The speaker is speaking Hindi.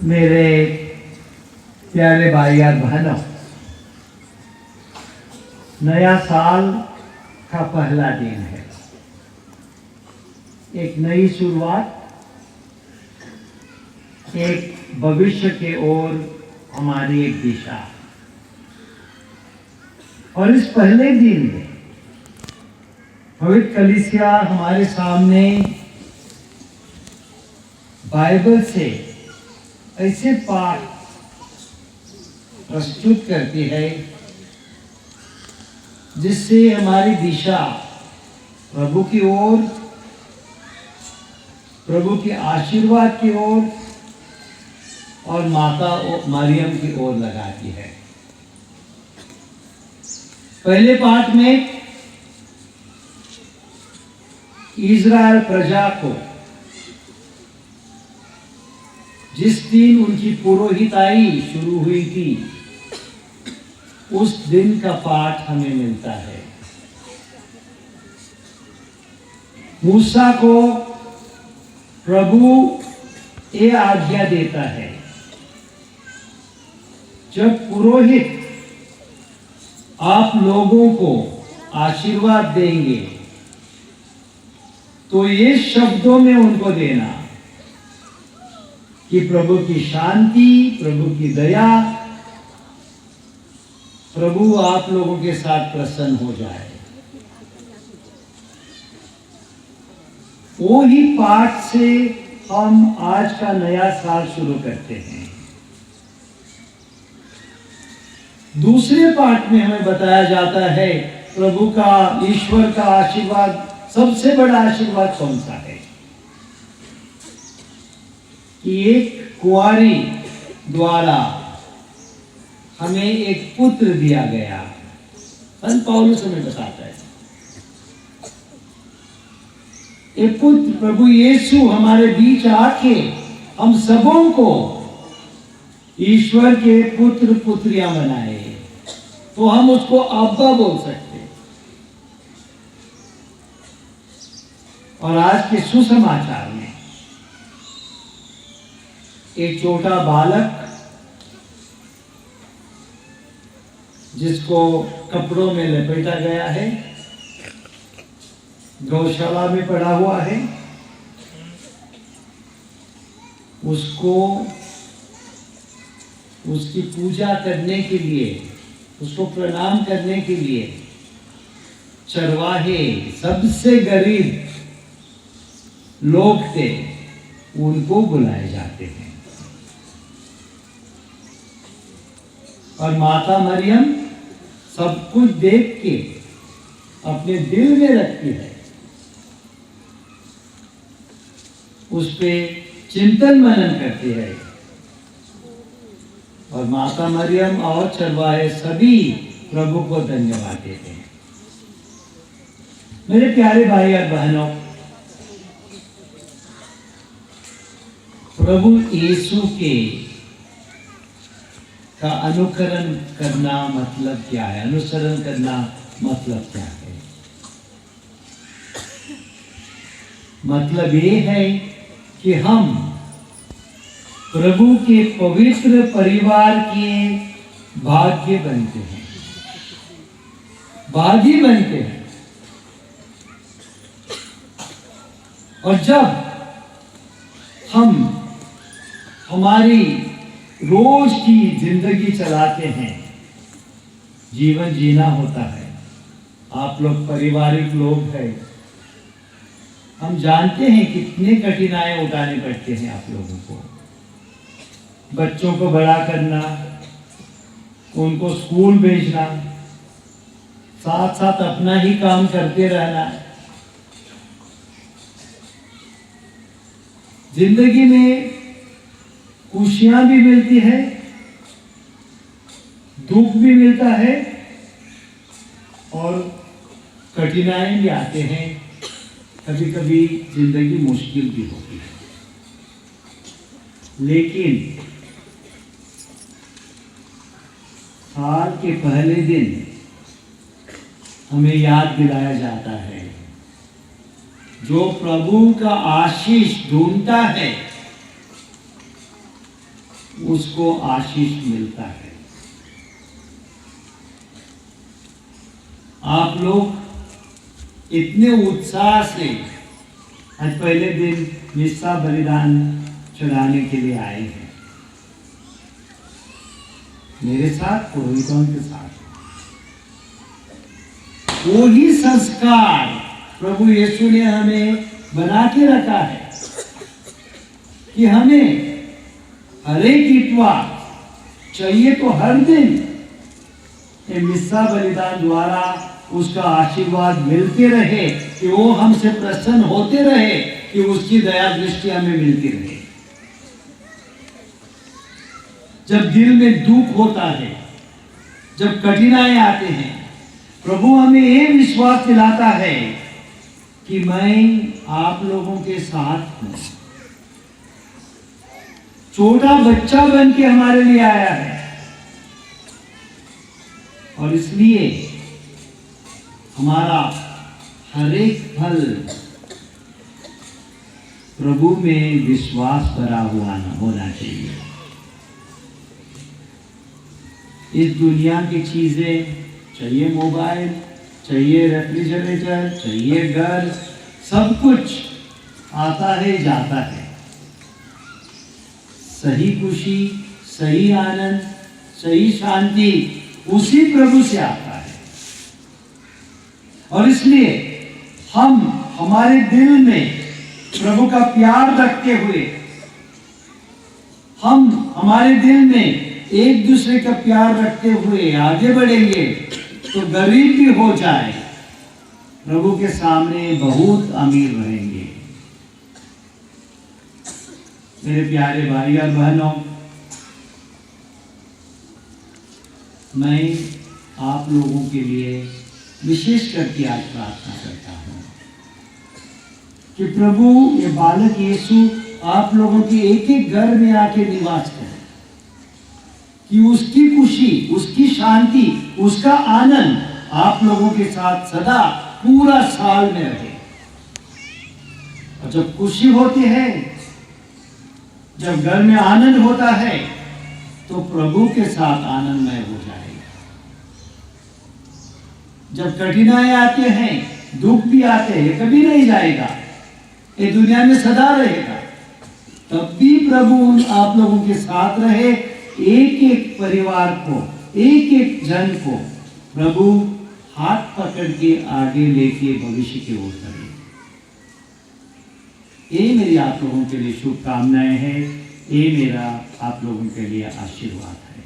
मेरे प्यारे भाई और बहनों, नया साल का पहला दिन है। एक नई शुरुआत, एक भविष्य के ओर हमारी एक दिशा। और इस पहले दिन में पवित्र कलीसिया हमारे सामने बाइबल से ऐसे पाठ प्रस्तुत करती है जिससे हमारी दिशा प्रभु की ओर, प्रभु के आशीर्वाद की ओर और माता मरियम की ओर लगाती है। पहले पाठ में इज़राइल प्रजा को जिस दिन उनकी पुरोहिताई शुरू हुई थी, उस दिन का पाठ हमें मिलता है। मूसा को प्रभु ये आज्ञा देता है, जब पुरोहित आप लोगों को आशीर्वाद देंगे तो ये शब्दों में उनको देना कि प्रभु की शांति, प्रभु की दया, प्रभु आप लोगों के साथ प्रसन्न हो जाए। वो ही पाठ से हम आज का नया साल शुरू करते हैं। दूसरे पाठ में हमें बताया जाता है प्रभु का, ईश्वर का आशीर्वाद, सबसे बड़ा आशीर्वाद कौन सा है? कि एक कुंवारी द्वारा हमें एक पुत्र दिया गया। संत पौलुस हमें बताता है, एक पुत्र प्रभु यीशु हमारे बीच आके हम सबों को ईश्वर के पुत्र पुत्रियां बनाए, तो हम उसको अब्बा बोल सकते हैं। और आज के सुसमाचार में एक छोटा बालक जिसको कपड़ों में लपेटा गया है, गौशाला में पड़ा हुआ है, उसको उसकी पूजा करने के लिए, उसको प्रणाम करने के लिए चरवाहे, सबसे गरीब लोग थे, उनको बुलाए जाते हैं। और माता मरियम सब कुछ देख के अपने दिल में रखती है, उस पे चिंतन मनन करती है। और माता मरियम और चरवाहे सभी प्रभु को धन्यवाद देते हैं। मेरे प्यारे भाई और बहनों, प्रभु यीशु के का अनुकरण करना मतलब क्या है? अनुसरण करना मतलब क्या है? मतलब ये है कि हम प्रभु के पवित्र परिवार के भाग्य बनते हैं, भागी बनते हैं। और जब हम हमारी रोज की जिंदगी चलाते हैं, जीवन जीना होता है, आप लोग पारिवारिक लोग हैं, हम जानते हैं कितने कठिनाइयां उठाने पड़ते हैं आप लोगों को। बच्चों को बड़ा करना, उनको स्कूल भेजना, साथ साथ अपना ही काम करते रहना। जिंदगी में खुशियां भी मिलती है, दुख भी मिलता है और कठिनाई भी आते हैं। कभी कभी जिंदगी मुश्किल भी होती है, लेकिन साल के पहले दिन हमें याद दिलाया जाता है, जो प्रभु का आशीष ढूंढता है उसको आशीष मिलता है। आप लोग इतने उत्साह से आज पहले दिन मिस्सा बलिदान चढ़ाने के लिए आए हैं, मेरे साथ, पुरोहितों के साथ। वो ही संस्कार प्रभु यीशु ने हमें बना के रखा है कि हमें हर एक इतवार चाहिए तो हर दिन ये मिस्सा बलिदान द्वारा उसका आशीर्वाद मिलते रहे, कि वो हमसे प्रसन्न होते रहे, कि उसकी दया दृष्टि हमें मिलती रहे। जब दिल में दुख होता है, जब कठिनाई आते हैं, प्रभु हमें ये विश्वास दिलाता है कि मैं आप लोगों के साथ हूं। छोटा बच्चा बन के हमारे लिए आया है, और इसलिए हमारा हर एक फल प्रभु में विश्वास भरा हुआ होना चाहिए। इस दुनिया की चीजें, चाहिए मोबाइल, चाहिए रेफ्रिजरेटर, चाहिए घर, सब कुछ आता है जाता है। सही खुशी, सही आनंद, सही शांति उसी प्रभु से आता है। और इसलिए हम हमारे दिल में प्रभु का प्यार रखते हुए, हम हमारे दिल में एक दूसरे का प्यार रखते हुए आगे बढ़ेंगे तो गरीब भी हो जाए, प्रभु के सामने बहुत अमीर रहेंगे। मेरे प्यारे भाई और बहनों, मैं आप लोगों के लिए विशेष करके आज प्रार्थना करता हूं कि प्रभु ये बालक यीशु आप लोगों के एक एक घर में आके निवास करे, कि उसकी खुशी, उसकी शांति, उसका आनंद आप लोगों के साथ सदा पूरा साल में रहे। और जब खुशी होती है, जब घर में आनंद होता है, तो प्रभु के साथ आनंदमय हो जाएगा। जब कठिनाई आते हैं, दुख भी आते हैं, कभी नहीं जाएगा, ये दुनिया में सदा रहेगा। तब भी प्रभु आप लोगों के साथ रहे, एक एक परिवार को, एक एक जन को प्रभु हाथ पकड़ के आगे लेके भविष्य की ओर करे। ये मेरी आप लोगों के लिए शुभकामनाएं हैं, ये मेरा आप लोगों के लिए आशीर्वाद है।